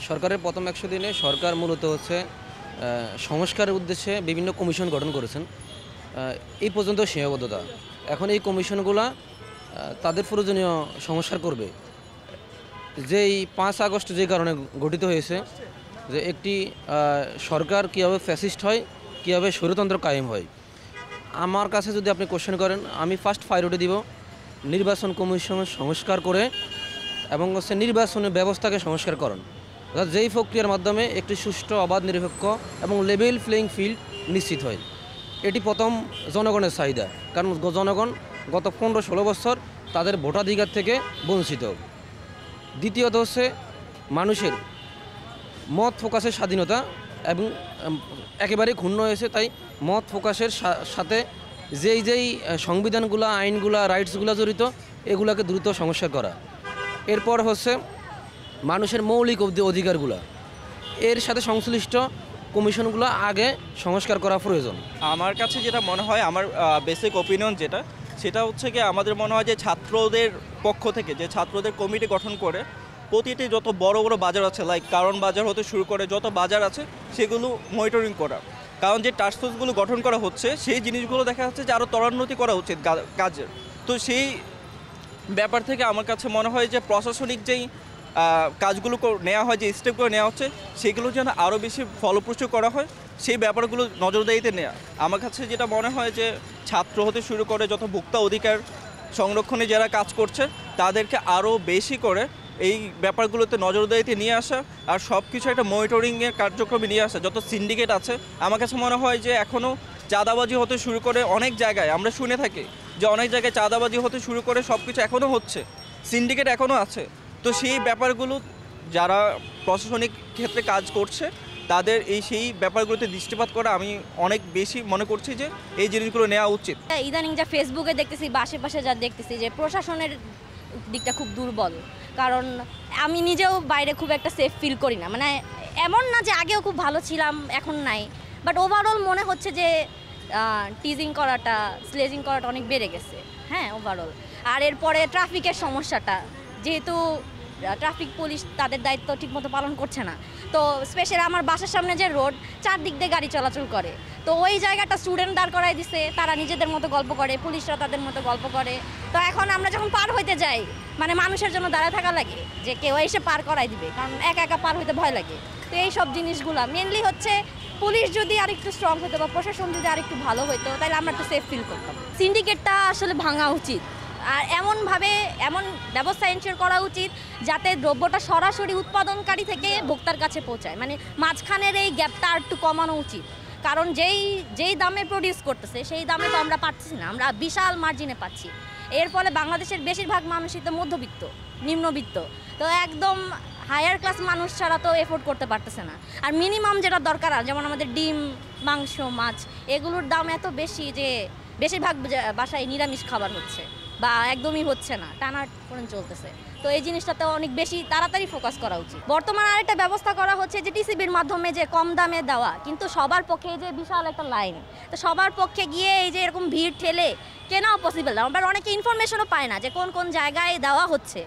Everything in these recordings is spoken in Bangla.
সরকারের প্রথম ১০০ দিনে সরকার মূলত হচ্ছে সংস্কারের উদ্দেশ্যে বিভিন্ন কমিশন গঠন করেছেন। এই পর্যন্ত সীমাবদ্ধতা। এখন এই কমিশনগুলা তাদের প্রয়োজনীয় সংস্কার করবে। যেই ৫ আগস্ট যে কারণে গঠিত হয়েছে যে একটি সরকার কীভাবে ফ্যাসিস্ট হয়, কীভাবে স্বৈরতন্ত্র কায়েম হয়। আমার কাছে যদি আপনি কোশ্চেন করেন, আমি ফার্স্ট প্রায়োরিটি দিব নির্বাচন কমিশন সংস্কার করে এবং হচ্ছে নির্বাচনের ব্যবস্থাকে সংস্কার করুন, অর্থাৎ যেই প্রক্রিয়ার মাধ্যমে একটি সুষ্ঠু অবাধ নিরপেক্ষ এবং লেভেল প্লেইং ফিল্ড নিশ্চিত হয়। এটি প্রথম জনগণের চাহিদা, কারণ জনগণ গত ১৫-১৬ বছর তাদের ভোটাধিকার থেকে বঞ্চিত। দ্বিতীয়ত হচ্ছে মানুষের মত প্রকাশের স্বাধীনতা এবং একেবারেই ক্ষুণ্ণ হয়েছে, তাই মত প্রকাশের সাথে যেই সংবিধানগুলো, আইনগুলো, রাইটসগুলো জড়িত, এগুলোকে দ্রুত সংস্কার করা। এরপর হচ্ছে মানুষের মৌলিক অধিকারগুলো, এর সাথে সংশ্লিষ্ট কমিশনগুলো আগে সংস্কার করা প্রয়োজন। আমার কাছে যেটা মনে হয়, আমার বেসিক ওপিনিয়ন সেটা হচ্ছে কি, আমাদের মনে হয় যে ছাত্রদের পক্ষ থেকে যে ছাত্রদের কমিটি গঠন করে প্রতিটি যত বড় বড় বাজার আছে, লাইক কারণ বাজার হতে শুরু করে যত বাজার আছে সেগুলো মনিটরিং করা। কারণ যে টাস্ক ফোর্সগুলো গঠন করা হচ্ছে সেই জিনিসগুলো দেখা যাচ্ছে যে আরও ত্বরান্বিত করা উচিত কাজের। তো সেই ব্যাপার থেকে আমার কাছে মনে হয় যে প্রশাসনিক যেই কাজগুলো নেওয়া হয়, যে স্টেপগুলো নেওয়া হচ্ছে, সেগুলো যেন আরও বেশি ফলপ্রসূ করা হয়, সেই ব্যাপারগুলো নজরদারিতে নেওয়া। আমার কাছে যেটা মনে হয় যে ছাত্র হতে শুরু করে যত ভোক্তা অধিকার সংরক্ষণে যারা কাজ করছে তাদেরকে আরও বেশি করে এই ব্যাপারগুলোতে নজরদারিতে নিয়ে আসা আর সব কিছু একটা মনিটরিংয়ের কার্যক্রমে নিয়ে আসা। যত সিন্ডিকেট আছে, আমার কাছে মনে হয় যে এখনও চাঁদাবাজি হতে শুরু করে অনেক জায়গায় আমরা শুনে থাকি যে অনেক জায়গায় চাঁদাবাজি হতে শুরু করে সব কিছু এখনও হচ্ছে, সিন্ডিকেট এখনও আছে। তো সেই ব্যাপারগুলো যারা প্রশাসনিক ক্ষেত্রে কাজ করছে তাদের সেই ব্যাপারগুলোতে দৃষ্টিপাত করা আমি অনেক বেশি মনে করছি যে এই জিনিসগুলো নেওয়া উচিত। ইদানিং যা ফেসবুকে দেখতেছি বা আশেপাশে যা দেখতেছি যে প্রশাসনের দিকটা খুব দুর্বল, কারণ আমি নিজেও বাইরে খুব একটা সেফ ফিল করি না। মানে এমন না যে আগেও খুব ভালো ছিলাম এখন নাই, বাট ওভারঅল মনে হচ্ছে যে টিজিং করাটা, স্লেজিং করাটা অনেক বেড়ে গেছে। হ্যাঁ, ওভারঅল। আর এরপরে ট্রাফিকের সমস্যাটা, যেহেতু ট্রাফিক পুলিশ তাদের দায়িত্ব ঠিকমতো পালন করছে না, তো স্পেশালি আমার বাসার সামনে যে রোড, চারদিক দিয়ে গাড়ি চলাচল করে, তো ওই জায়গাটা স্টুডেন্ট দাঁড় করাই দিছে, তারা নিজেদের মতো গল্প করে, পুলিশরা তাদের মতো গল্প করে। তো এখন আমরা যখন পার হইতে যাই, মানে মানুষের জন্য দাঁড়ায় থাকা লাগে যে কেউ এসে পার করাই দিবে, কারণ একা একা পার হইতে ভয় লাগে। তো এই সব জিনিসগুলো মেনলি হচ্ছে পুলিশ যদি আরেকটু স্ট্রং হতো বা প্রশাসন যদি আরেকটু ভালো হতো, তাহলে আমরা একটু সেফ ফিল করতাম। সিন্ডিকেটটা আসলে ভাঙা উচিত, আর এমন ব্যবস্থা এনশিওর করা উচিত যাতে দ্রব্যটা সরাসরি উৎপাদনকারী থেকে ভোক্তার কাছে পৌঁছায়। মানে মাঝখানের এই গ্যাপটা আর একটু কমানো উচিত, কারণ যেই দামে প্রডিউস করতেছে সেই দামে তো আমরা পাচ্ছি না, আমরা বিশাল মার্জিনে পাচ্ছি। এর ফলে বাংলাদেশের বেশিরভাগ মানুষই তো মধ্যবিত্ত, নিম্নবিত্ত, তো একদম হায়ার ক্লাস মানুষ ছাড়া তো এফোর্ড করতে পারতেছে না। আর মিনিমাম যেটা দরকার, যেমন আমাদের ডিম, মাংস, মাছ, এগুলোর দাম এত বেশি যে বেশিরভাগ বাসায় নিরামিষ খাবার হচ্ছে বা একদমই হচ্ছে না, টানাটানি চলতেছে। তো এই জিনিসটাতে অনেক বেশি তাড়াতাড়ি ফোকাস করা উচিত। বর্তমানে আরেকটা ব্যবস্থা করা হচ্ছে যে টিসিবির মাধ্যমে যে কম দামে দেওয়া, কিন্তু সবার পক্ষে যে বিশাল একটা লাইন, তো সবার পক্ষে গিয়ে এই যে এরকম ভিড় ঠেলে কেনাও পসিবল না। আবার অনেকে ইনফরমেশনও পায় না যে কোন কোন জায়গায় দেওয়া হচ্ছে।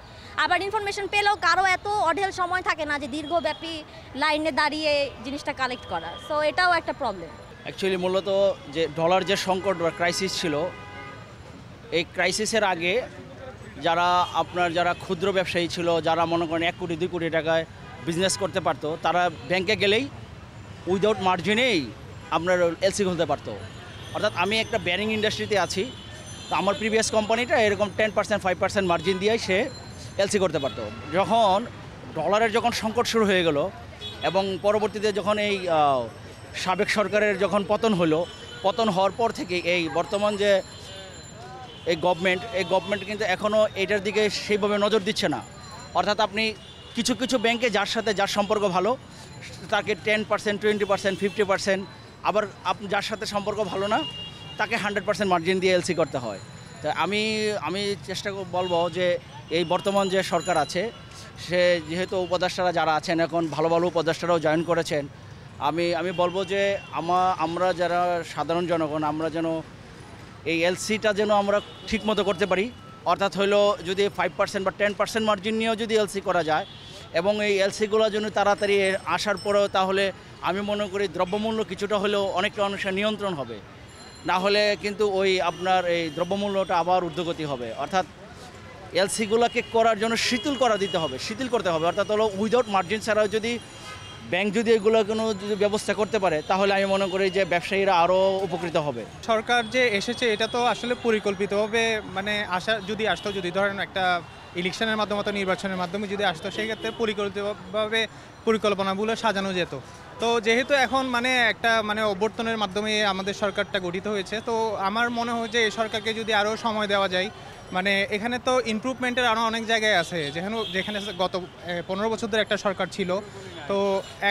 আবার ইনফরমেশন পেলেও কারো এত অঢেল সময় থাকে না যে দীর্ঘব্যাপী লাইনে দাঁড়িয়ে জিনিসটা কালেক্ট করা। সো এটাও একটা প্রবলেম। অ্যাকচুয়ালি মূলত যে ডলার যে সংকট বা ক্রাইসিস ছিল, এই ক্রাইসিসের আগে যারা ক্ষুদ্র ব্যবসায়ী ছিল, যারা মনে করেন 1 কোটি 2 কোটি টাকায় বিজনেস করতে পারতো, তারা ব্যাংকে গেলেই উইদাউট মার্জিনেই আপনার এলসি খুলতে পারতো। অর্থাৎ আমি একটা ব্যারিং ইন্ডাস্ট্রিতে আছি, তো আমার প্রিভিয়াস কোম্পানিটা এরকম 10% 5% মার্জিন দিয়েই সে এলসি করতে পারতো। যখন ডলারের সংকট শুরু হয়ে গেল এবং পরবর্তীতে যখন এই সাবেক সরকারের যখন পতন হওয়ার পর থেকে এই বর্তমান যে এই গভর্নমেন্ট কিন্তু এখনও এটার দিকে সেইভাবে নজর দিচ্ছে না। অর্থাৎ আপনি কিছু ব্যাংকে যার সম্পর্ক ভালো তাকে 10%, 20%, 50%, আবার আপনি যার সাথে সম্পর্ক ভালো না তাকে 100% মার্জিন দিয়ে এলসি করতে হয়। তা আমি চেষ্টা বলবো যে এই বর্তমান যে সরকার আছে, সে যেহেতু উপদেষ্টারা যারা আছেন এখন ভালো উপদেষ্টারাও জয়েন করেছেন, আমি বলবো যে আমরা যারা সাধারণ জনগণ, আমরা যেন এই এলসিটা যেন আমরা ঠিকমতো করতে পারি। অর্থাৎ হলো যদি 5% বা 10% মার্জিন নিয়েও যদি এলসি করা যায়, এবং এই এলসিগুলো জন্য তাড়াতাড়ি আসার পরেও তাহলে আমি মনে করি দ্রব্যমূল্য কিছুটা হলেও অনেকটা নিয়ন্ত্রণ হবে। না হলে কিন্তু ওই আপনার এই দ্রব্যমূল্যটা আবার ঊর্ধ্বগতি হবে। অর্থাৎ এলসিগুলোকে করার জন্য শিথিল করতে হবে, অর্থাৎ হলো উইদাউট মার্জিন ছাড়াও যদি ব্যাংক যদি এগুলো কোনো যদি ব্যবস্থা করতে পারে তাহলে আমি মনে করি যে ব্যবসায়ীরা আরও উপকৃত হবে। সরকার যে এসেছে এটা তো আসলে পরিকল্পিতভাবে মানে আসতো যদি ধরেন একটা ইলেকশনের মাধ্যমে অথবা নির্বাচনের মাধ্যমে যদি আসতো সেক্ষেত্রে পরিকল্পিতভাবে পরিকল্পনাগুলো সাজানো যেত। তো যেহেতু এখন মানে একটা মানে অভ্যর্থনের মাধ্যমে আমাদের সরকারটা গঠিত হয়েছে, তো আমার মনে হয় যে এই সরকারকে যদি আরও সময় দেওয়া যায়, মানে এখানে তো ইমপ্রুভমেন্টের আরও অনেক জায়গায় আছে, যেখানে গত 15 বছর ধরে একটা সরকার ছিল। তো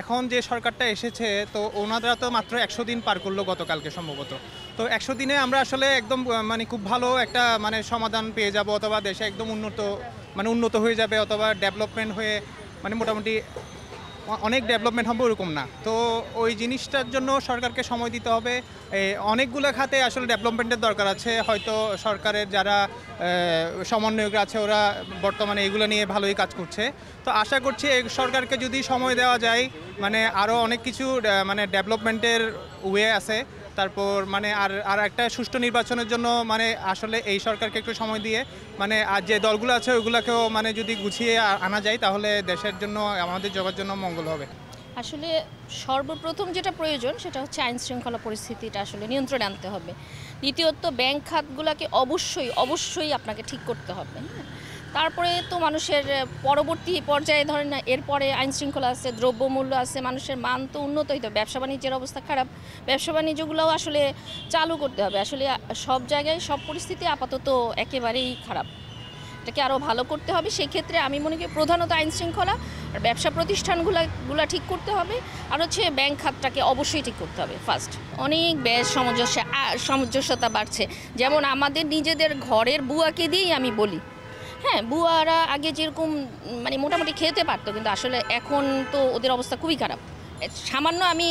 এখন যে সরকারটা এসেছে তো ওনারা তো মাত্র 100 দিন পার করলো গতকালকে সম্ভবত। তো 100 দিনে আমরা আসলে একদম মানে খুব ভালো একটা মানে সমাধান পেয়ে যাব, অথবা দেশে একদম উন্নত হয়ে যাবে, অথবা ডেভেলপমেন্ট হয়ে মানে মোটামুটি অনেক ডেভেলপমেন্ট হবে ওরকম না। তো ওই জিনিসটার জন্য সরকারকে সময় দিতে হবে। অনেকগুলো খাতে আসলে ডেভেলপমেন্টের দরকার আছে, হয়তো সরকারের যারা সমন্বয়করা আছে ওরা বর্তমানে এগুলো নিয়ে ভালোই কাজ করছে। তো আশা করছি এই সরকারকে যদি সময় দেওয়া যায় মানে আরও অনেক কিছু মানে ডেভেলপমেন্টের ওয়ে আছে। তারপর মানে আর একটা সুষ্ঠু নির্বাচনের জন্য মানে আসলে এই সরকারকে একটু সময় দিয়ে মানে আর যে দলগুলো আছে ওইগুলোকেও মানে যদি গুছিয়ে আনা যায় তাহলে দেশের জন্য আমাদের জগতের জন্য মঙ্গল হবে। আসলে সর্বপ্রথম যেটা প্রয়োজন সেটা হচ্ছে আইন শৃঙ্খলা পরিস্থিতিটা আসলে নিয়ন্ত্রণে আনতে হবে। দ্বিতীয়ত ব্যাংক খাতগুলোকে অবশ্যই আপনাকে ঠিক করতে হবে। তারপরে তো মানুষের পরবর্তী পর্যায়ে ধরেন এরপরে আইন শৃঙ্খলা আছে, দ্রব্যমূল্য আছে, মানুষের মান তো উন্নত হইতে হবে। ব্যবসা বাণিজ্যের অবস্থা খারাপ, ব্যবসা বাণিজ্যগুলোও আসলে চালু করতে হবে। আসলে সব জায়গায় সব পরিস্থিতি আপাতত একেবারেই খারাপ, এটাকে আরও ভালো করতে হবে। সেই ক্ষেত্রে আমি মনে করি প্রধানত আইন শৃঙ্খলা আর ব্যবসা প্রতিষ্ঠানগুলো ঠিক করতে হবে, আর হচ্ছে ব্যাংক খাতটাকে অবশ্যই ঠিক করতে হবে ফার্স্ট। অনেক ব্যয় সামঞ্জস্যতা বাড়ছে, যেমন আমাদের নিজেদের ঘরের বুয়াকে দিয়েই আমি বলি, হ্যাঁ বুয়ারা আগে যেরকম মানে মোটামুটি খেতে পারতো, কিন্তু আসলে এখন তো ওদের অবস্থা খুবই খারাপ। সামান্য আমি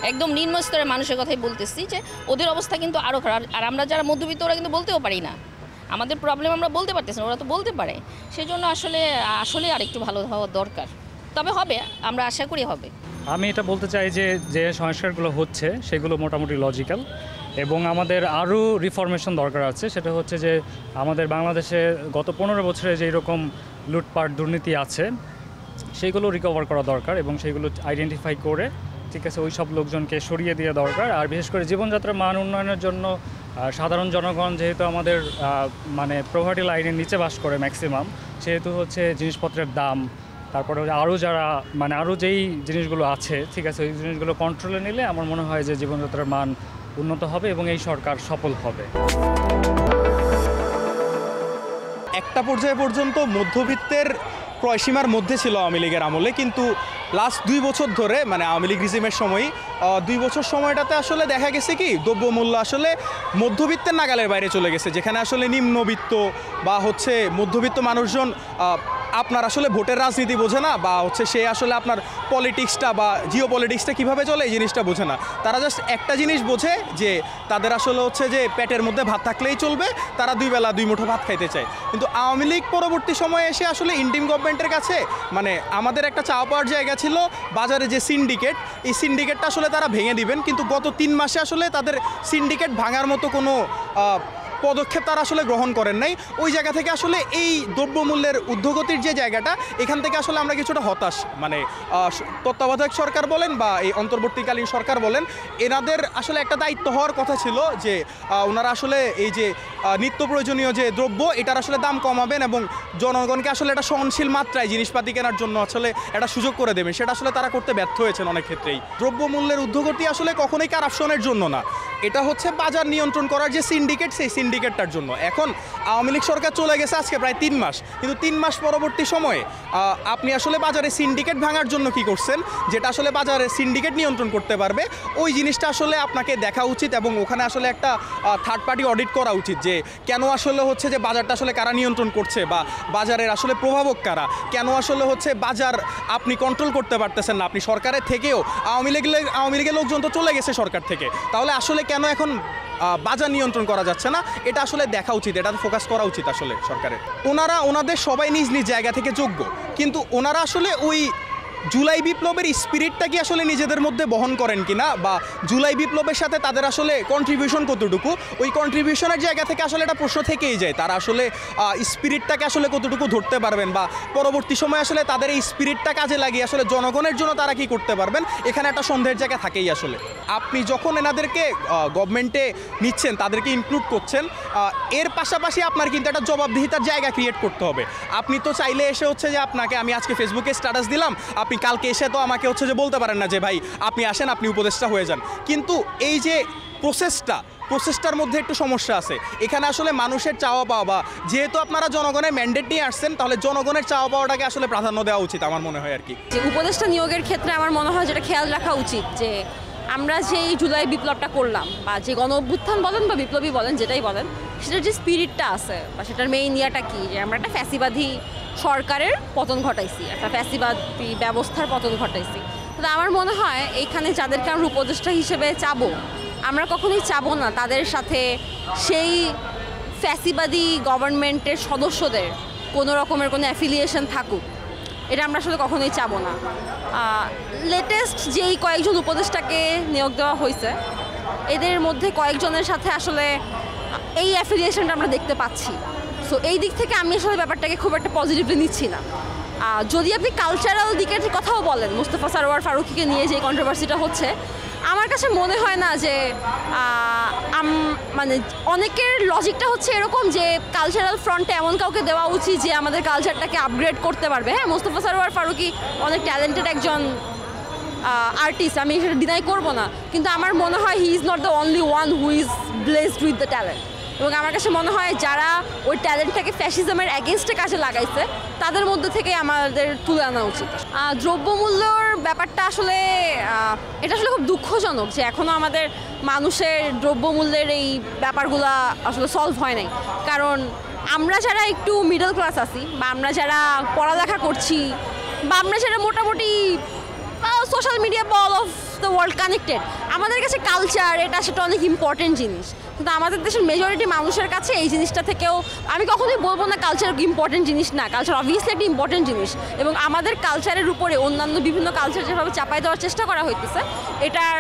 একদম নিম্ন স্তরের মানুষের কথাই বলতেছি যে ওদের অবস্থা কিন্তু আরও খারাপ। আর আমরা যারা মধ্যবিত্ত ওরা কিন্তু বলতেও পারি না, আমাদের প্রবলেম আমরা বলতে পারতেছি না, ওরা তো বলতে পারে। সেই জন্য আসলে আর একটু ভালো হওয়া দরকার, তবে হবে, আমরা আশা করি হবে। আমি এটা বলতে চাই যে সংস্কারগুলো হচ্ছে সেগুলো মোটামুটি লজিক্যাল, এবং আমাদের আরও রিফরমেশন দরকার আছে। সেটা হচ্ছে যে আমাদের বাংলাদেশে গত 15 বছরে যে এরকম লুটপাট দুর্নীতি আছে সেগুলো রিকভার করা দরকার, এবং সেগুলো আইডেন্টিফাই করে ঠিক আছে ওই সব লোকজনকে সরিয়ে দেওয়া দরকার। আর বিশেষ করে জীবনযাত্রার মান উন্নয়নের জন্য সাধারণ জনগণ যেহেতু আমাদের মানে প্রভার্টি লাইনের নিচে বাস করে ম্যাক্সিমাম, সেহেতু হচ্ছে জিনিসপত্রের দাম, তারপরে আরও যেই জিনিসগুলো আছে ঠিক আছে ওই জিনিসগুলো কন্ট্রোলে নিলে আমার মনে হয় যে জীবনযাত্রার মান উন্নত হবে এবং এই সরকার সফল হবে। একটা পর্যায়ে পর্যন্ত মধ্যবিত্তের ক্রয়সীমার মধ্যে ছিল আওয়ামী লীগের আমলে, কিন্তু লাস্ট 2 বছর ধরে মানে আওয়ামী লীগ রিজিমের সময়ই 2 বছর সময়টাতে আসলে দেখা গেছে কি দ্রব্যমূল্য আসলে মধ্যবিত্তের নাগালের বাইরে চলে গেছে, যেখানে আসলে নিম্নবিত্ত বা হচ্ছে মধ্যবিত্ত মানুষজন আপনার আসলে ভোটের রাজনীতি বোঝে না, বা হচ্ছে সে আসলে আপনার পলিটিক্সটা বা জিও পলিটিক্সটা কীভাবে চলে এই জিনিসটা বোঝে না। তারা জাস্ট একটা জিনিস বোঝে যে তাদের আসলে হচ্ছে যে পেটের মধ্যে ভাত থাকলেই চলবে, তারা 2 বেলা 2 মুঠো ভাত খাইতে চায়। কিন্তু আওয়ামী লীগ পরবর্তী সময়ে এসে আসলে ইন্টিম গভর্নমেন্টের কাছে মানে আমাদের একটা চাওয়া পাওয়ার জায়গা ছিল বাজারে যে সিন্ডিকেট, এই সিন্ডিকেটটা আসলে তারা ভেঙে দিবেন, কিন্তু গত 3 মাসে আসলে তাদের সিন্ডিকেট ভাঙার মতো কোনো পদক্ষেপ তারা আসলে গ্রহণ করেন নাই। ওই জায়গা থেকে আসলে এই দ্রব্যমূল্যের ঊর্ধ্বগতির যে জায়গাটা, এখান থেকে আসলে আমরা কিছুটা হতাশ। মানে তত্ত্বাবধায়ক সরকার বলেন বা এই অন্তর্বর্তীকালীন সরকার বলেন, এনাদের আসলে একটা দায়িত্ব হওয়ার কথা ছিল যে ওনারা আসলে এই যে নিত্য প্রয়োজনীয় যে দ্রব্য এটার আসলে দাম কমাবেন এবং জনগণকে আসলে একটা সহনশীল মাত্রায় জিনিসপাতি কেনার জন্য আসলে একটা সুযোগ করে দেবেন, সেটা আসলে তারা করতে ব্যর্থ হয়েছেন অনেক ক্ষেত্রেই। দ্রব্যমূল্যের ঊর্ধ্বগতি আসলে কখনোই কারাপশনের জন্য না, এটা হচ্ছে বাজার নিয়ন্ত্রণ করার যে সিন্ডিকেট সেই সিন্ডিকেটটার জন্য। এখন আওয়ামী লীগ সরকার চলে গেছে আজকে প্রায় 3 মাস, কিন্তু 3 মাস পরবর্তী সময়ে আপনি আসলে বাজারে সিন্ডিকেট ভাঙার জন্য কি করছেন, যেটা আসলে বাজারে সিন্ডিকেট নিয়ন্ত্রণ করতে পারবে ওই জিনিসটা আসলে আপনাকে দেখা উচিত, এবং ওখানে আসলে একটা থার্ড পার্টি অডিট করা উচিত যে কেন আসলে হচ্ছে যে বাজারটা আসলে কারা নিয়ন্ত্রণ করছে বা বাজারের আসলে প্রভাবক কারা, কেন আসলে হচ্ছে বাজার আপনি কন্ট্রোল করতে পারতেছেন না। আপনি সরকারের থেকেও আওয়ামী লীগের লোকজন তো চলে গেছে সরকার থেকে, তাহলে আসলে কেন এখন বাজার নিয়ন্ত্রণ করা যাচ্ছে না, এটা আসলে দেখা উচিত, এটা ফোকাস করা উচিত আসলে সরকারের। ওনাদের সবাই নিজ নিজ জায়গা থেকে যোগ্য, কিন্তু ওনারা আসলে ওই জুলাই বিপ্লবের স্পিরিটটা কি আসলে নিজেদের মধ্যে বহন করেন কিনা, বা জুলাই বিপ্লবের সাথে তাদের আসলে কন্ট্রিবিউশন কতটুকু, ওই কন্ট্রিবিউশনের জায়গা থেকে আসলে একটা প্রশ্ন থেকেই যায়, তারা আসলে স্পিরিটটাকে আসলে কতটুকু ধরতে পারবেন, বা পরবর্তী সময় আসলে তাদের এই স্পিরিটটা কাজে লাগিয়ে আসলে জনগণের জন্য তারা কি করতে পারবেন, এখানে একটা সন্দেহের জায়গা থাকেই আসলে। আপনি যখন এনাদেরকে গভর্নমেন্টে নিচ্ছেন, তাদেরকে ইনক্লুড করছেন, এর পাশাপাশি আপনার কিন্তু একটা জবাবদিহিতার জায়গা ক্রিয়েট করতে হবে। আপনি তো চাইলে এসে হচ্ছে যে আপনাকে আমি আজকে ফেসবুকে স্ট্যাটাস দিলাম, আপনি কালকে এসে তো আমাকে হচ্ছে যে বলতে পারেন না যে ভাই আপনি আসেন, আপনি উপদেষ্টা হয়ে যান। কিন্তু এই যে প্রসেসটার মধ্যে একটু সমস্যা আছে এখানে। আসলে মানুষের চাওয়া পাওয়া, যেহেতু আপনারা জনগণের ম্যান্ডেট নিয়ে আসছেন, তাহলে জনগণের চাওয়া পাওয়াটাকে আসলে প্রাধান্য দেওয়া উচিত আমার মনে হয় আর কি। যে উপদেষ্টা নিয়োগের ক্ষেত্রে আমার মনে হয় যেটা খেয়াল রাখা উচিত, যে আমরা যে জুলাই বিপ্লবটা করলাম, বা যে গণ অভ্যুত্থান বলেন বা বিপ্লবী বলেন, যেটাই বলেন, সেটার যে স্পিরিটটা আছে বা সেটার মেইন ইয়াটা কি, যে আমরা একটা ফ্যাসিবাদী সরকারের পতন ঘটাইছি, একটা ফ্যাসিবাদী ব্যবস্থার পতন ঘটাইছি। তো আমার মনে হয় এইখানে যাদেরকে আমরা উপদেষ্টা হিসেবে চাবো, আমরা কখনোই চাবো না তাদের সাথে সেই ফ্যাসিবাদী গভর্নমেন্টের সদস্যদের কোনো রকমের কোনো অ্যাফিলিয়েশন থাকুক, এটা আমরা আসলে কখনোই চাবো না। লেটেস্ট যেই কয়েকজন উপদেষ্টাকে নিয়োগ দেওয়া হয়েছে, এদের মধ্যে কয়েকজনের সাথে আসলে এই অ্যাফিলিয়েশনটা আমরা দেখতে পাচ্ছি। সো এই দিক থেকে আমি আসলে ব্যাপারটাকে খুব একটা পজিটিভলি নিচ্ছি না। যদি আপনি কালচারাল দিকের কথাও বলেন, মুস্তফা সরোয়ার ফারুকীকে নিয়ে যে কন্ট্রোভার্সিটা হচ্ছে, আমার কাছে মনে হয় না যে মানে অনেকের লজিকটা হচ্ছে এরকম যে কালচারাল ফ্রন্টে এমন কাউকে দেওয়া উচিত যে আমাদের কালচারটাকে আপগ্রেড করতে পারবে। হ্যাঁ, মুস্তফা সরোয়ার ফারুকী অনেক ট্যালেন্টেড একজন আর্টিস্ট, আমি সেটা ডিনাই করবো না, কিন্তু আমার মনে হয় he is not the only one who is blessed with the talent. এবং আমার কাছে মনে হয় যারা ওই ট্যালেন্টটাকে ফ্যাসিজমের অ্যাগেনস্টে কাজে লাগাইছে, তাদের মধ্যে থেকে আমাদের তুলে আনা উচিত। দ্রব্যমূল্যর ব্যাপারটা আসলে এটা আসলে খুব দুঃখজনক যে এখনও আমাদের মানুষের দ্রব্যমূল্যের এই ব্যাপারগুলো আসলে সলভ হয় নাই। কারণ আমরা যারা একটু মিডল ক্লাস আছি, বা আমরা যারা পড়ালেখা করছি, বা আমরা যারা মোটামুটি social media all of the world connected, আমাদের কাছে কালচার এটা সেটা অনেক ইম্পর্টেন্ট জিনিস। কিন্তু আমাদের দেশের মেজরিটি মানুষের কাছে এই জিনিসটা থেকেও আমি কখনোই বলবো না কালচার ইম্পর্টেন্ট জিনিস না। কালচার অবভিয়াসলি একটা ইম্পর্টেন্ট জিনিস, এবং আমাদের কালচারের উপরে অন্যান্য বিভিন্ন কালচার যেভাবে চাপাই দেওয়ার চেষ্টা করা হইতেছে, এটার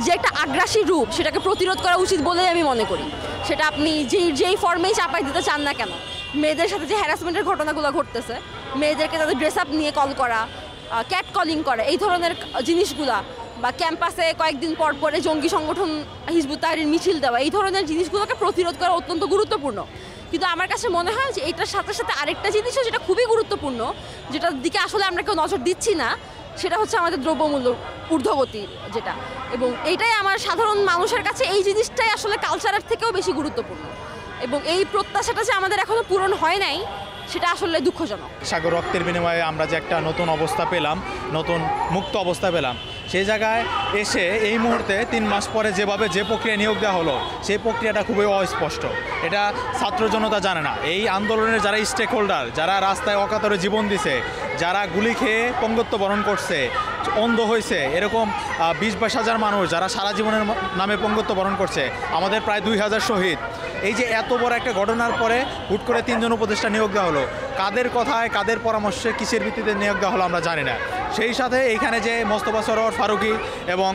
যে একটা আগ্রাসী রূপ, সেটাকে প্রতিরোধ করা উচিত বলেই আমি মনে করি। সেটা আপনি যেই ফর্মেই চাপাই দিতে চান না কেন, মেয়েদের সাথে যে হ্যারাসমেন্টের ঘটনাগুলো ঘটতেছে, মেয়েদেরকে তাদের ড্রেস আপ নিয়ে কল করা, ক্যাট কলিং করা, এই ধরনের জিনিসগুলা, বা ক্যাম্পাসে কয়েকদিন পর পরে জঙ্গি সংগঠন হিজবুত তাহরির মিছিল দেওয়া, এই ধরনের জিনিসগুলোকে প্রতিরোধ করা অত্যন্ত গুরুত্বপূর্ণ। কিন্তু আমার কাছে মনে হয় যে এটার সাথে সাথে আরেকটা জিনিসও যেটা খুবই গুরুত্বপূর্ণ, যেটার দিকে আসলে আমরা কেউ নজর দিচ্ছি না, সেটা হচ্ছে আমাদের দ্রব্যমূল্য ঊর্ধ্বগতি যেটা। এবং এইটাই আমার সাধারণ মানুষের কাছে এই জিনিসটাই আসলে কালচারের থেকেও বেশি গুরুত্বপূর্ণ, এবং এই প্রত্যাশাটা যে আমাদের এখনও পূরণ হয় নাই, সেটা আসলে দুঃখজনক। সাগর রক্তের বিনিময়ে আমরা যে একটা নতুন অবস্থা পেলাম, নতুন মুক্ত অবস্থা পেলাম, সেই জায়গায় এসে এই মুহূর্তে 3 মাস পরে যেভাবে যে প্রক্রিয়া নিয়োগ দেওয়া হলো, সেই প্রক্রিয়াটা খুবই অস্পষ্ট। এটা ছাত্র জনতা জানে না। এই আন্দোলনের যারা স্টেক হোল্ডার, যারা রাস্তায় অকাতরে জীবন দিছে, যারা গুলি খেয়ে পঙ্গুত্ব বরণ করছে, অন্ধ হয়েছে, এরকম 20-22 হাজার মানুষ যারা সারা জীবনের নামে পঙ্গুত্ব বরণ করছে, আমাদের প্রায় 2000 শহীদ। এই যে এত বড় একটা ঘটনার পরে হুট করে 3 জন উপদেষ্টা নিয়োগ দেওয়া হলো, কাদের কথায়, কাদের পরামর্শে, কিসের ভিত্তিতে নিয়োগ দেওয়া হলো আমরা জানি না। সেই সাথে এইখানে যে মোস্তফা সরোয়ার ফারুকী এবং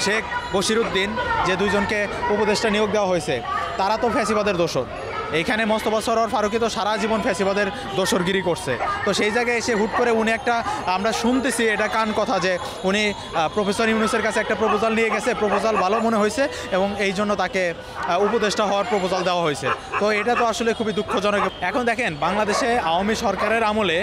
শেখ বশিরউদ্দিন, যে 2 জনকে উপদেষ্টা নিয়োগ দেওয়া হয়েছে, তারা তো ফ্যাসিবাদের দোসর। এইখানে মোস্তফা সরোয়ার ফারুকী তো সারা জীবন ফ্যাসিবাদের দোসরগিরি করছে। তো সেই জায়গায় এসে হুট করে উনি একটা, আমরা শুনতেছি এটা কান কথা, যে উনি প্রফেসর ইউনূসের কাছে একটা প্রপোজাল নিয়ে গেছে, প্রপোজাল ভালো মনে হয়েছে এবং এই জন্য তাকে উপদেষ্টা হওয়ার প্রপোজাল দেওয়া হয়েছে। তো এটা তো আসলে খুবই দুঃখজনক। এখন দেখেন, বাংলাদেশে আওয়ামী সরকারের আমলে,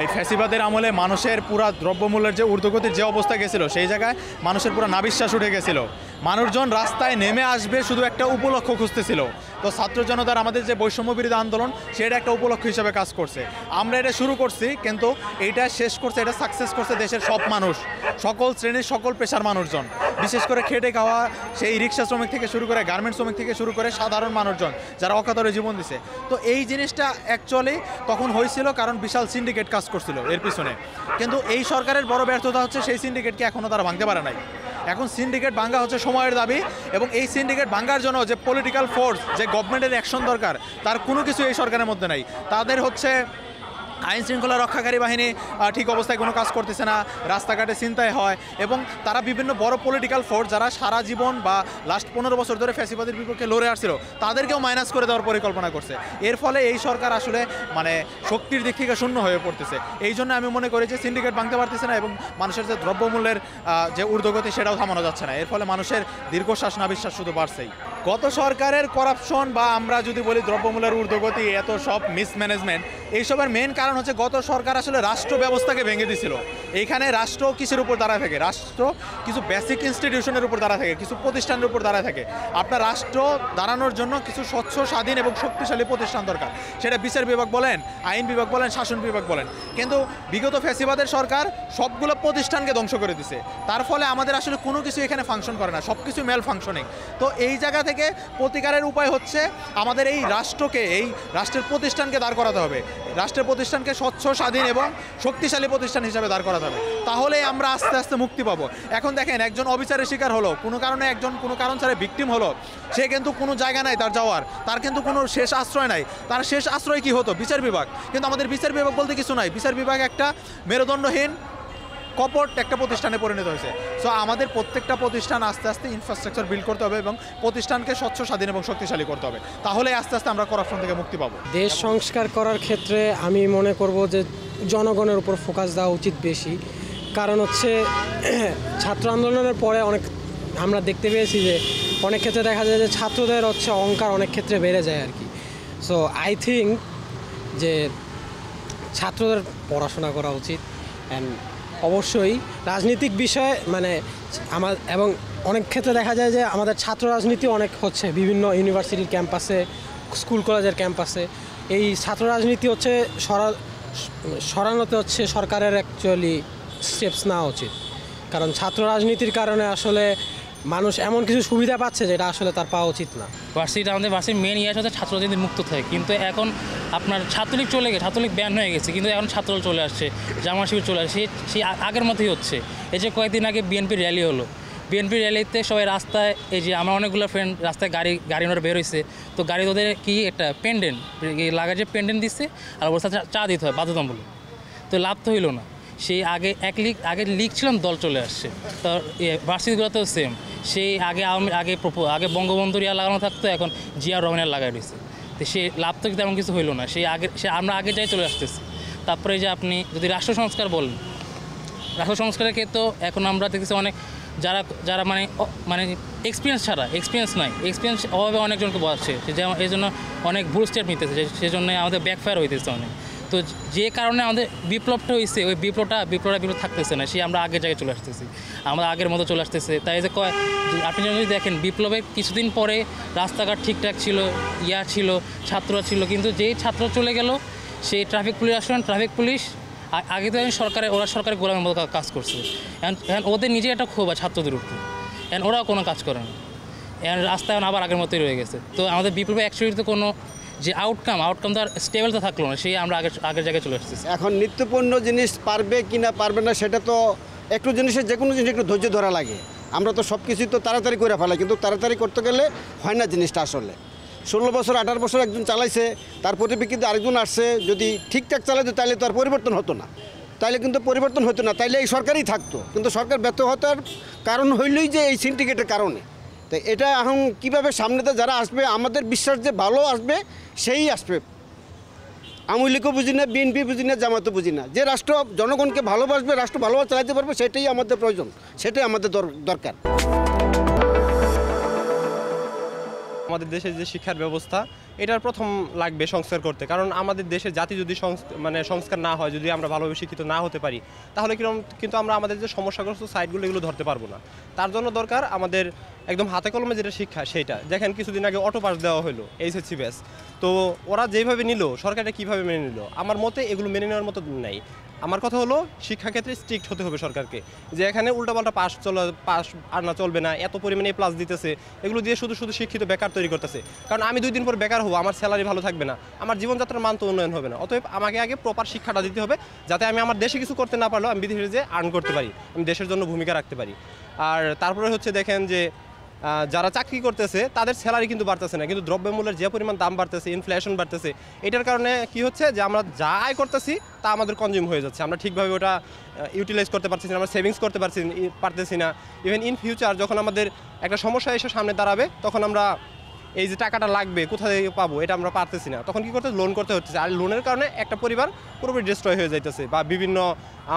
এই ফ্যাসিবাদের আমলে মানুষের পুরা দ্রব্যমূল্যের যে ঊর্ধ্বগতির যে অবস্থা গেছিলো, সেই জায়গায় মানুষের পুরো নাবিশ্বাস উঠে গেছিলো। মানুষজন রাস্তায় নেমে আসবে শুধু একটা উপলক্ষ খুঁজতেছিল। তো ছাত্র জনতার আমাদের যে বৈষম্য বিরোধী আন্দোলন, সেটা একটা উপলক্ষ হিসেবে কাজ করছে। আমরা এটা শুরু করছি, কিন্তু এইটা শেষ করছে, এটা সাকসেস করছে দেশের সব মানুষ, সকল শ্রেণীর, সকল পেশার মানুষজন, বিশেষ করে খেটে খাওয়া, সেই রিক্সা শ্রমিক থেকে শুরু করে, গার্মেন্টস শ্রমিক থেকে শুরু করে সাধারণ মানুষজন যারা অকাতরে জীবন দিছে। তো এই জিনিসটা অ্যাকচুয়ালি তখন হয়েছিল কারণ বিশাল সিন্ডিকেট কাজ করছিল এর পিছনে। কিন্তু এই সরকারের বড় ব্যর্থতা হচ্ছে সেই সিন্ডিকেটকে এখনও তারা ভাঙতে পারে নাই। এখন সিন্ডিকেট ভাঙ্গা হচ্ছে সময়ের দাবি, এবং এই সিন্ডিকেট ভাঙ্গার জন্য যে পলিটিক্যাল ফোর্স, যে গভর্নমেন্টের অ্যাকশন দরকার, তার কোনো কিছু এই সরকারের মধ্যে নাই। তাদের হচ্ছে আইন শৃঙ্খলা রক্ষাকারী বাহিনী ঠিক অবস্থায় কোনো কাজ করতেছে না, রাস্তাঘাটে ছিনতাই হয়, এবং তারা বিভিন্ন বড় পলিটিক্যাল ফোর্স যারা সারা জীবন বা লাস্ট 15 বছর ধরে ফ্যাসিবাদের বিপক্ষে লড়ে আসছিল তাদেরকেও মাইনাস করে দেওয়ার পরিকল্পনা করছে। এর ফলে এই সরকার আসলে মানে শক্তির দিক থেকে শূন্য হয়ে পড়তেছে। এই জন্য আমি মনে করি যে সিন্ডিকেট ভাঙতে পারতেছে না, এবং মানুষের যে দ্রব্যমূল্যের যে ঊর্ধ্বগতি সেটাও থামানো যাচ্ছে না। এর ফলে মানুষের দীর্ঘশ্বাস নাবিশ্বাস শুধু বাড়ছেই। গত সরকারের করাপশন বা আমরা যদি বলি দ্রব্যমূল্যের ঊর্ধ্বগতি, এত সব মিসম্যানেজমেন্ট, এইসবের মেন কারণ হচ্ছে গত সরকার আসলে রাষ্ট্র ব্যবস্থাকে ভেঙে দিছিল। এইখানে রাষ্ট্র কিসের উপর দাঁড়ায় থাকে? রাষ্ট্র কিছু বেসিক ইনস্টিটিউশনের উপর দাঁড়ায় থাকে, কিছু প্রতিষ্ঠানের উপর দাঁড়ায় থাকে। আপনার রাষ্ট্র দাঁড়ানোর জন্য কিছু স্বচ্ছ, স্বাধীন এবং শক্তিশালী প্রতিষ্ঠান দরকার। সেটা বিচার বিভাগ বলেন, আইন বিভাগ বলেন, শাসন বিভাগ বলেন। কিন্তু বিগত ফ্যাসিবাদের সরকার সবগুলো প্রতিষ্ঠানকে ধ্বংস করে দিছে। তার ফলে আমাদের আসলে কোনো কিছু এখানে ফাংশন করে না, সব কিছু মেল ফাংশনিং। তো এই জায়গা থেকে প্রতিকারের উপায় হচ্ছে আমাদের এই রাষ্ট্রকে, এই রাষ্ট্রের প্রতিষ্ঠানকে দাঁড় করাতে হবে। রাষ্ট্রের প্রতিষ্ঠানকে স্বচ্ছ, স্বাধীন এবং শক্তিশালী প্রতিষ্ঠান হিসাবে দাঁড় করাতে হবে। তাহলে আমরা আস্তে আস্তে মুক্তি পাবো। এখন দেখেন, একজন অবিচারের শিকার হলো, কোনো কারণে একজন কোনো কারণ ছাড়া ভিকটিম হলো, সে কিন্তু কোনো জায়গা নাই তার যাওয়ার, তার কিন্তু কোনো শেষ আশ্রয় নাই। তার শেষ আশ্রয় কি হতো? বিচার বিভাগ। কিন্তু আমাদের বিচার বিভাগ বলতে কিছু নাই। বিচার বিভাগ একটা মেরুদণ্ডহীন কপট একটা প্রতিষ্ঠানে পরিণত হয়েছে। সো আমাদের প্রত্যেকটা প্রতিষ্ঠান আস্তে আস্তে ইনফ্রাস্ট্রাকচার বিল্ড করতে হবে এবং প্রতিষ্ঠানকে স্বচ্ছ, স্বাধীন এবং শক্তিশালী করতে হবে। তাহলে আস্তে আস্তে আমরা করাপশন থেকে মুক্তি পাবো। দেশ সংস্কার করার ক্ষেত্রে আমি মনে করব যে জনগণের উপর ফোকাস দেওয়া উচিত বেশি। কারণ হচ্ছে ছাত্র আন্দোলনের পরে অনেক আমরা দেখতে পেয়েছি যে অনেক ক্ষেত্রে দেখা যায় যে ছাত্রদের হচ্ছে অহংকার অনেক ক্ষেত্রে বেড়ে যায় আর কি। সো আই থিঙ্ক যে ছাত্রদের পড়াশোনা করা উচিত, অ্যান্ড অবশ্যই রাজনৈতিক বিষয়ে মানে এবং অনেক ক্ষেত্রে দেখা যায় যে আমাদের ছাত্র রাজনীতি অনেক হচ্ছে বিভিন্ন ইউনিভার্সিটির ক্যাম্পাসে, স্কুল কলেজের ক্যাম্পাসে। এই ছাত্র রাজনীতি হচ্ছে সরানোতে হচ্ছে সরকারের অ্যাকচুয়ালি স্টেপস নেওয়া উচিত। কারণ ছাত্র রাজনীতির কারণে আসলে মানুষ এমন কিছু সুবিধা পাচ্ছে যেটা আসলে তার পাওয়া উচিত না। ভার্সিটি আমাদের ভার্সিটির মেন ইয়াস হচ্ছে ছাত্র রাজনীতি মুক্ত থাকে, কিন্তু এখন আপনার ছাত্রলীগ চলে গেছে, ছাত্রলীগ ব্যান হয়ে গেছে, কিন্তু এখন ছাত্রলীগ চলে আসছে, জামাত শিবির চলে আসছে, সেই আগের মতোই হচ্ছে। এই যে কয়েকদিন আগে বিএনপির র্যালি হলো, বিএনপির র্যালিতে সবাই রাস্তায়, এই যে আমার অনেকগুলো ফ্রেন্ড রাস্তায় গাড়ি ওরা বের হয়েছে, তো গাড়ি ওদের কি একটা পেন্ডেন্ট লাগা, যে পেন্ডেন্ট দিচ্ছে আর ওর সাথে চা দিতে হয় বাধ্যতামূলক, তো লাভ তো হইলো না। সেই আগে লিগ ছিলাম, দল চলে আসছে। তো ভার্সিটিগুলোতেও সেম, সেই আগে বঙ্গবন্ধুর ইয়া লাগানো থাকতো, এখন জিয়া রহমানের লাগাই দিয়েছে, তো সে লাভ তো তেমন কিছু হইলো না। আমরা আগে যাই চলে আসতেছি। তারপরে যে আপনি যদি রাষ্ট্র সংস্কার বলেন, রাষ্ট্র সংস্কারের ক্ষেত্রে এখন আমরা দেখতেছি অনেক যারা মানে এক্সপিরিয়েন্স ছাড়া, এক্সপিরিয়েন্স নাই, এক্সপিরিয়েন্স অভাবে অনেকজনকে বোঝাচ্ছে, এই জন্য অনেক ভুল স্টেপ নিতেছে, সেজন্য আমাদের ব্যাকফায়ার হইতেছে অনেক। তো যে কারণে আমাদের বিপ্লবটা হয়েছে, ওই বিপ্লব থাকতেছে না, সে আমরা আগের জায়গায় চলে আসতেছি, আমরা আগের মতো চলে আসতেছে। তাই যে আপনি যদি দেখেন বিপ্লবের কিছুদিন পরে রাস্তাঘাট ঠিকঠাক ছিল, ছিল, ছাত্ররা ছিল, কিন্তু যেই ছাত্র চলে গেল, সেই ট্রাফিক পুলিশ আসলেন, ট্রাফিক পুলিশ আগে তো ওরা সরকারের গোলামের মতো কাজ করছে। এখন ওদের নিজে একটা ক্ষোভ আছে ছাত্রদের উপর, এখন ওরাও কোনো কাজ করে না, এখন রাস্তা এখন আবার আগের মতোই রয়ে গেছে। তো আমাদের বিপ্লবে অ্যাকচুয়ালি তো কোনো যে আউটকাম তো আর স্টেবল তো থাকলো না, সেই আমরা আগের জায়গায় চলে আসতেছি। এখন নিত্যপণ্য জিনিস পারবে কি না পারবে না, সেটা তো একটু জিনিসের যে কোনো জিনিস একটু ধৈর্য ধরা লাগে। আমরা তো সব কিছুই তো তাড়াতাড়ি করে ফেলাই, কিন্তু তাড়াতাড়ি করতে গেলে হয় না জিনিসটা। আসলে 16 বছর 18 বছর একজন চালাইছে, তার পরিপ্রেক্ষিতে আরেকজন আসছে, যদি ঠিকঠাক চালাইতো তাহলে তো আর পরিবর্তন হতো না, তাইলে কিন্তু পরিবর্তন হতো না, তাইলে এই সরকারই থাকতো। কিন্তু সরকার ব্যর্থ হওয়ার কারণ হইলই যে এই সিন্ডিকেটের কারণে। তো এটা এখন কীভাবে সামনেতে যারা আসবে, আমাদের বিশ্বাস যে ভালো আসবে সেই আসবে। আওয়ামী লীগও বুঝি না, বিএনপি বুঝি না, জামাতও বুঝি না। যে রাষ্ট্র জনগণকে ভালোবাসবে, রাষ্ট্র ভালোভাবে চালাতে পারবে, সেটাই আমাদের প্রয়োজন, সেটাই আমাদের দরকার। আমাদের দেশের যে শিক্ষার ব্যবস্থা, এটার প্রথম লাগবে সংস্কার করতে। কারণ আমাদের দেশের জাতি যদি সংস্কার না হয়, যদি আমরা ভালোভাবে শিক্ষিত না হতে পারি, তাহলে কিন্তু আমরা আমাদের যে সমস্যাগ্রস্ত সাইডগুলো এগুলো ধরতে পারবো না। তার জন্য দরকার আমাদের একদম হাতে কলমে যেটা শিক্ষা, সেইটা। দেখেন কিছুদিন আগে অটো পাস দেওয়া হলো, এইচএসসি ব্যাচ, তো ওরা যেভাবে নিল, সরকারটা কীভাবে মেনে নিল, আমার মতে এগুলো মেনে নেওয়ার মতো নেই। আমার কথা হলো শিক্ষাক্ষেত্রে স্ট্রিক্ট হতে হবে সরকারকে, যে এখানে উল্টাপাল্টা পাস আর না চলবে না, এত পরিমাণে প্লাস দিতেছে, এগুলো দিয়ে শুধু শিক্ষিত বেকার তৈরি করতেছে। কারণ আমি 2 দিন পর বেকার হবো, আমার স্যালারি ভালো থাকবে না, আমার জীবনযাত্রার মান তো উন্নয়ন হবে না। অতএব আমাকে আগে প্রপার শিক্ষাটা দিতে হবে, যাতে আমি আমার দেশে কিছু করতে না পারলেও আমি বিদেশে যে আর্ন করতে পারি, আমি দেশের জন্য ভূমিকা রাখতে পারি। আর তারপরে হচ্ছে দেখেন যে যারা চাকরি করতেছে তাদের স্যালারি কিন্তু বাড়তেছে না, কিন্তু দ্রব্যমূল্যের যে পরিমাণ দাম বাড়তেছে, ইনফ্লেশন বাড়তেছে, এটার কারণে কি হচ্ছে যে আমরা যা আয় করতেছি তা আমাদের কনজিউম হয়ে যাচ্ছে। আমরা ঠিকভাবে ওটা ইউটিলাইজ করতে পারতেছি না, আমরা সেভিংস করতে পারতেছি না। ইভেন ইন ফিউচার যখন আমাদের একটা সমস্যা এসে সামনে দাঁড়াবে, তখন আমরা এই যে টাকাটা লাগবে কোথা থেকে পাবো এটা আমরা পারতেছি না, তখন কি করতে লোন করতে হচ্ছে। আর লোনের কারণে একটা পরিবার পুরোপুরি ডিস্ট্রয় হয়ে যাইতেছে বা বিভিন্ন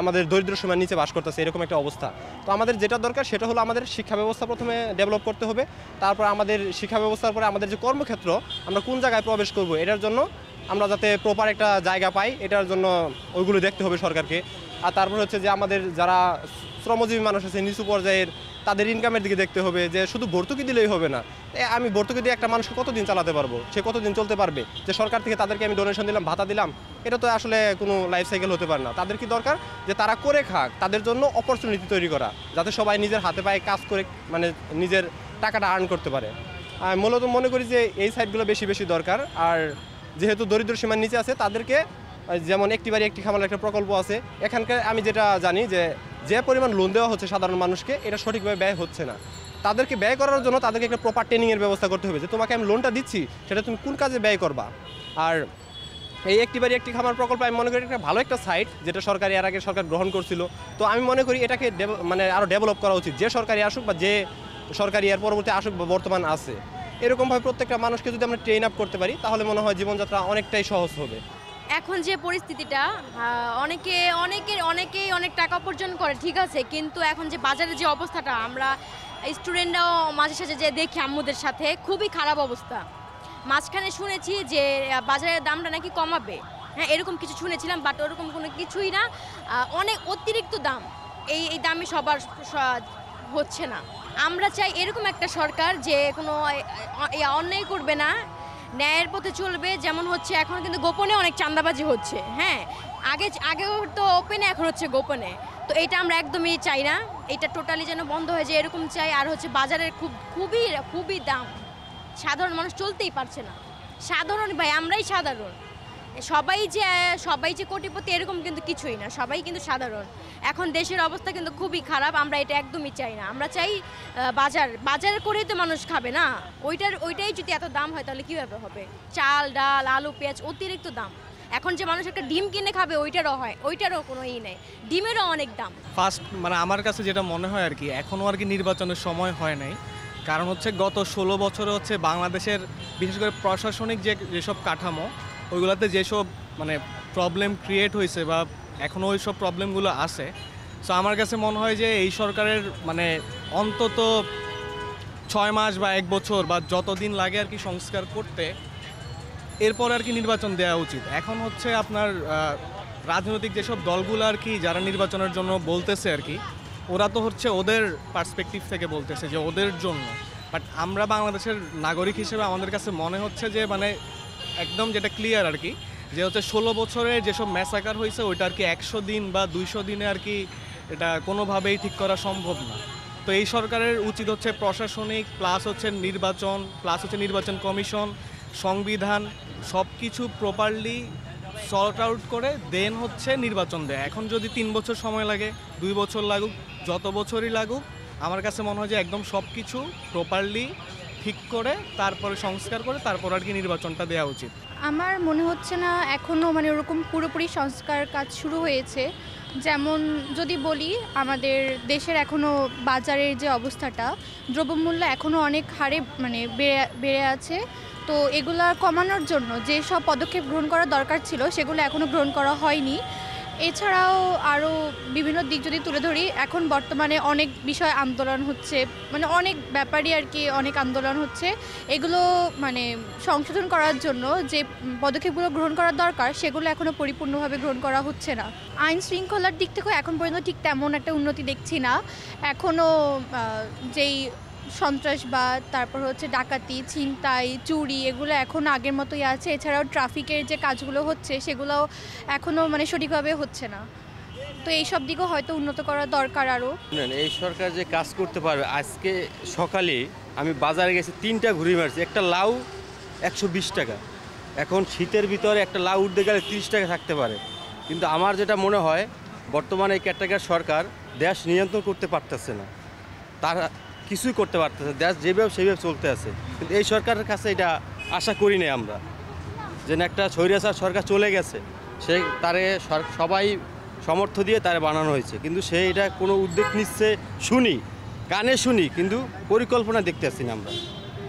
আমাদের দরিদ্র সীমার নিচে বাস করতেছে, এরকম একটা অবস্থা। তো আমাদের যেটা দরকার সেটা হলো আমাদের শিক্ষা ব্যবস্থা প্রথমে ডেভেলপ করতে হবে। তারপর আমাদের শিক্ষা ব্যবস্থার পরে আমাদের যে কর্মক্ষেত্র আমরা কোন জায়গায় প্রবেশ করব, এটার জন্য আমরা যাতে প্রপার একটা জায়গা পাই, এটার জন্য ওইগুলো দেখতে হবে সরকারকে। আর তারপর হচ্ছে যে আমাদের যারা শ্রমজীবী মানুষ আছে নিচু পর্যায়ের, তাদের ইনকামের দিকে দেখতে হবে, যে শুধু ভর্তুকি দিলেই হবে না। আমি ভর্তুকি দিয়ে একটা মানুষকে কতদিন চালাতে পারবো, সে কতদিন চলতে পারবে, যে সরকার থেকে তাদেরকে আমি ডোনেশন দিলাম, ভাতা দিলাম, এটা তো আসলে কোনো লাইফ সাইকেল হতে পারে না। তাদের কি দরকার যে তারা করে খাক, তাদের জন্য অপরচুনিটি তৈরি করা, যাতে সবাই নিজের হাতে পায়ে কাজ করে মানে নিজের টাকাটা আর্ন করতে পারে। আমি মূলত মনে করি যে এই সাইডগুলো বেশি বেশি দরকার। আর যেহেতু দরিদ্র সীমার নিচে আছে তাদেরকে, যেমন একটি বাড়ি একটি খামার একটা প্রকল্প আছে, এখানকার আমি যেটা জানি যে পরিমাণ লোন দেওয়া হচ্ছে সাধারণ মানুষকে, এটা সঠিকভাবে ব্যয় হচ্ছে না। তাদেরকে ব্যয় করার জন্য তাদেরকে একটা প্রপার ট্রেনিংয়ের ব্যবস্থা করতে হবে, যে তোমাকে আমি লোনটা দিচ্ছি সেটা তুমি কোন কাজে ব্যয় করবা। আর এই একটি বাড়ি একটি খামার প্রকল্প আমি মনে করি একটা ভালো একটা সাইট, যেটা সরকারি এর আগে সরকার গ্রহণ করছিল। তো আমি মনে করি এটাকে মানে আরও ডেভেলপ করা উচিত, যে সরকারি আসুক বা যে সরকারি এর পরবর্তী আসুক বা বর্তমান আছে, এরকমভাবে প্রত্যেকটা মানুষকে যদি আমরা ট্রেন আপ করতে পারি, তাহলে মনে হয় জীবনযাত্রা অনেকটাই সহজ হবে। এখন যে পরিস্থিতিটা, অনেকেই অনেক টাকা উপার্জন করে, ঠিক আছে, কিন্তু এখন যে বাজারের যে অবস্থাটা, আমরা স্টুডেন্টরাও মাঝে সাঝে যে দেখি আম্মুদের সাথে, খুবই খারাপ অবস্থা। মাঝখানে শুনেছি যে বাজারের দামটা নাকি কমাবে, হ্যাঁ এরকম কিছু শুনেছিলাম, বাট ওরকম কোনো কিছুই না, অনেক অতিরিক্ত দাম। এই দামে সবার হচ্ছে না। আমরা চাই এরকম একটা সরকার যে কোনো অন্যায় করবে না, ন্যায়ের পথে চলবে। যেমন হচ্ছে এখন কিন্তু গোপনে অনেক চাঁদাবাজি হচ্ছে, হ্যাঁ আগেও তো ওপেনে, এখন হচ্ছে গোপনে। তো এটা আমরা একদমই চাই না, এটা টোটালি যেন বন্ধ হয়ে যায় এরকম চাই। আর হচ্ছে বাজারের খুবই দাম, সাধারণ মানুষ চলতেই পারছে না। সাধারণ ভাই, আমরাই সাধারণ, সবাই যে কোটিপতি এরকম কিন্তু কিছুই না, সবাই কিন্তু সাধারণ। এখন দেশের অবস্থা কিন্তু খুবই খারাপ, আমরা এটা একদমই চাই না। আমরা চাই বাজার করেই তো মানুষ খাবে না, ওইটাই যদি এত দাম হয় তাহলে কীভাবে হবে? চাল ডাল আলু পেঁয়াজ অতিরিক্ত দাম। এখন যে মানুষ একটা ডিম কিনে খাবে ওইটারও কোনো নেই, ডিমেরও অনেক দাম। ফার্স্ট মানে আমার কাছে যেটা মনে হয় আর কি, এখনও আর কি নির্বাচনের সময় হয় নাই। কারণ হচ্ছে গত 16 বছরে হচ্ছে বাংলাদেশের বিশেষ করে প্রশাসনিক যেসব কাঠামো, ওইগুলোতে যেসব মানে প্রবলেম ক্রিয়েট হয়েছে বা এখনও ওই সব প্রবলেমগুলো আছে। সো আমার কাছে মনে হয় যে এই সরকারের মানে অন্তত 6 মাস বা 1 বছর বা যতদিন লাগে আর কি সংস্কার করতে, এরপর আর কি নির্বাচন দেওয়া উচিত। এখন হচ্ছে আপনার রাজনৈতিক যেসব দলগুলো আর কি যারা নির্বাচনের জন্য বলতেছে আর কি, ওরা তো হচ্ছে ওদের পার্সপেক্টিভ থেকে বলতেছে যে ওদের জন্য, বাট আমরা বাংলাদেশের নাগরিক হিসেবে আমাদের কাছে মনে হচ্ছে যে মানে একদম যেটা ক্লিয়ার আর কি, যে হচ্ছে 16 বছরে যেসব ম্যাসাকার হয়েছে ওইটা আর কি 100 দিন বা 200 দিনে আর কি এটা কোনোভাবেই ঠিক করা সম্ভব না। তো এই সরকারের উচিত হচ্ছে প্রশাসনিক প্লাস হচ্ছে নির্বাচন প্লাস হচ্ছে নির্বাচন কমিশন, সংবিধান সব কিছু প্রপারলি সর্ট আউট করে দেন হচ্ছে নির্বাচন দেয়। এখন যদি 3 বছর সময় লাগে, 2 বছর লাগুক, যত বছরই লাগুক, আমার কাছে মনে হয় যে একদম সব কিছু প্রপারলি ঠিক করে তারপরে সংস্কার করে তারপর আর কি নির্বাচনটা দেওয়া উচিত। আমার মনে হচ্ছে না এখনও মানে ওরকম পুরোপুরি সংস্কার কাজ শুরু হয়েছে। যেমন যদি বলি, আমাদের দেশের এখনও বাজারের যে অবস্থাটা, দ্রব্যমূল্য এখনও অনেক হারে মানে বেড়ে আছে। তো এগুলা কমানোর জন্য যে সব পদক্ষেপ গ্রহণ করা দরকার ছিল সেগুলো এখনও গ্রহণ করা হয়নি। এছাড়াও আরও বিভিন্ন দিক যদি তুলে ধরি, এখন বর্তমানে অনেক বিষয় আন্দোলন হচ্ছে, মানে অনেক ব্যাপারই আর কি অনেক আন্দোলন হচ্ছে। এগুলো মানে সংশোধন করার জন্য যে পদক্ষেপগুলো গ্রহণ করা দরকার সেগুলো এখনও পরিপূর্ণভাবে গ্রহণ করা হচ্ছে না। আইন শৃঙ্খলার দিক থেকেও এখন পর্যন্ত ঠিক তেমন একটা উন্নতি দেখছি না। এখনও যেই সন্ত্রাসবাদ, তারপর হচ্ছে ডাকাতি, ছিনতাই, চুরি, এগুলো এখন আগের মতোই আছে। এছাড়াও ট্রাফিকের যে কাজগুলো হচ্ছে সেগুলোও এখনও মানে সঠিকভাবে হচ্ছে না। তো এই সব দিকেও হয়তো উন্নত করা দরকার আরও। এই সরকার যে কাজ করতে পারবে, আজকে সকালে আমি বাজারে গেছি, 3টা ঘুরি মারছি, একটা লাউ 120 টাকা। এখন শীতের ভিতরে একটা লাউ উঠতে গেলে 30 টাকা থাকতে পারে। কিন্তু আমার যেটা মনে হয়, বর্তমানে এই ক্যাটাগরির সরকার দেশ নিয়ন্ত্রণ করতে পারতেছে না। তারা কিছুই করতে পারতেছে, দেশ যেভাবে সেইভাবে চলতে আছে। কিন্তু এই সরকারের কাছে এটা আশা করি নাই আমরা, যে একটা স্বৈরাচার সরকার চলে গেছে, সে তারে সবাই সমর্থ দিয়ে তারে বানানো হয়েছে, কিন্তু সে এটা কোনো উদ্যোগ নিচ্ছে শুনি, কানে শুনি, কিন্তু পরিকল্পনা দেখতে আসছি না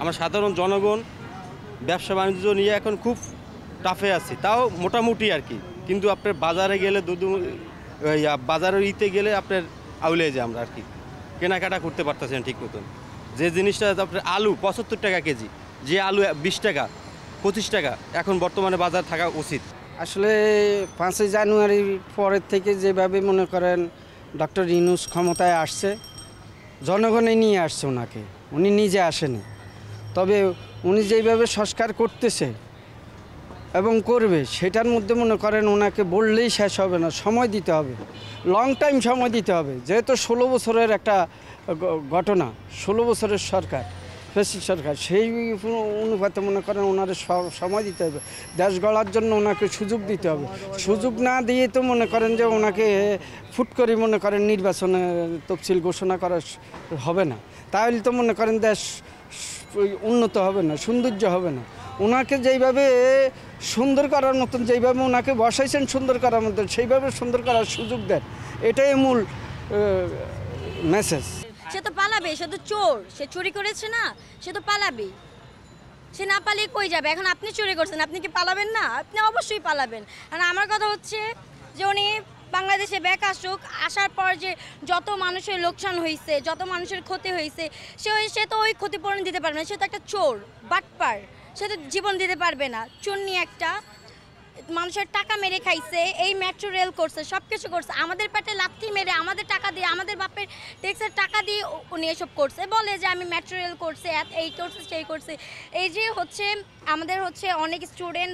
আমরা সাধারণ জনগণ ব্যবসা বাণিজ্য নিয়ে এখন খুব টাফে আছি, তাও মোটামুটি আর কি। কিন্তু আপনার বাজারে গেলে বাজারের ইতে গেলে আপনার আউলে যায় আমরা আর কি, কেনাকাটা করতে পারতেছেন ঠিক মতন। যে জিনিসটা আপনার আলু 75 টাকা কেজি, যে আলু 20 টাকা 25 টাকা এখন বর্তমানে বাজার থাকা উচিত। আসলে 5ই জানুয়ারির পরের থেকে যেভাবে মনে করেন ডক্টর ইউনূস ক্ষমতায় আসছে, জনগণে নিয়ে আসছে ওনাকে, উনি নিজে আসেনি। তবে উনি যেইভাবে সংস্কার করতেছে এবং করবে, সেটার মধ্যে মনে করেন ওনাকে বললেই শেষ হবে না, সময় দিতে হবে, লং টাইম সময় দিতে হবে। যেহেতু 16 বছরের একটা ঘটনা, 16 বছরের সরকার, ফ্যাসিস্ট সরকার, সেই অনুপাতে মনে করেন ওনারে সময় দিতে হবে, দেশ গড়ার জন্য ওনাকে সুযোগ দিতে হবে। সুযোগ না দিয়ে তো মনে করেন যে ওনাকে ফুট করে মনে করেন নির্বাচনের তফসিল ঘোষণা করা হবে না, তাহলে তো মনে করেন দেশ উন্নত হবে না, সৌন্দর্য হবে না। ওনাকে যেইভাবে সুন্দর করার মতন, যেইভাবে ওনাকে বসাইছেন সুন্দর করার মতন, সেইভাবে সুন্দর করার সুযোগ দেন, এটাই মূল মেসেজ। সে তো পালাবে, সে তো চোর, সে চুরি করেছে না, সে তো পালাবে। সে না পালিয়ে কই যাবে? এখন আপনি চুরি করছেন, আপনি কি পালাবেন না? আপনি অবশ্যই পালাবেন। কারণ আমার কথা হচ্ছে যে উনি বাংলাদেশে ব্যাক আসুক, আসার পর যে যত মানুষের লোকসান হয়েছে, যত মানুষের ক্ষতি হয়েছে, সে তো ওই ক্ষতিপূরণ দিতে পারবে না। সে তো একটা চোর, বাটপার, সে তো জীবন দিতে পারবে না। চুন্নি একটা, মানুষের টাকা মেরে খাইছে, এই মেট্রো রেল করছে, সব কিছু করছে, আমাদের পেটে লাথি মেরে, আমাদের টাকা দিয়ে, আমাদের বাপের ট্যাক্সের টাকা দিয়ে উনি এসব করছে। বলে যে আমি মেট্রো রেল করছে, এই করছে, সেই করছে। এই যে হচ্ছে আমাদের হচ্ছে অনেক স্টুডেন্ট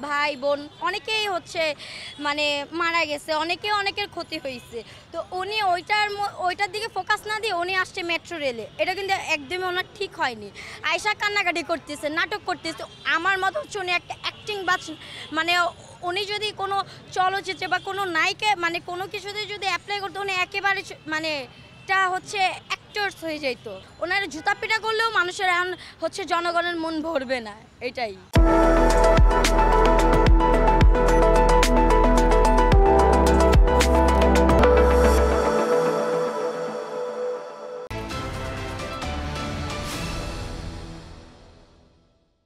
ভাই বোন অনেকেই হচ্ছে মানে মারা গেছে, অনেকের ক্ষতি হয়েছে। তো উনি ওইটার দিকে ফোকাস না দিয়ে উনি আসছে মেট্রো রেলে, এটা কিন্তু একদমই ওনার ঠিক হয়নি। আয়সা কান্নাকাটি করতেছে, নাটক করতেছে। আমার মতো হচ্ছে উনি একটা অ্যাক্টিং বা মানে উনি যদি কোনো চলচ্চিত্রে বা কোনো নায়িকা মানে কোনো কিছুতে যদি অ্যাপ্লাই করতো, উনি একেবারে মানে এটা হচ্ছে অ্যাক্টরস হয়ে যেত। ওনার জুতা পিটা করলেও মানুষের এখন হচ্ছে জনগণের মন ভরবে না, এটাই।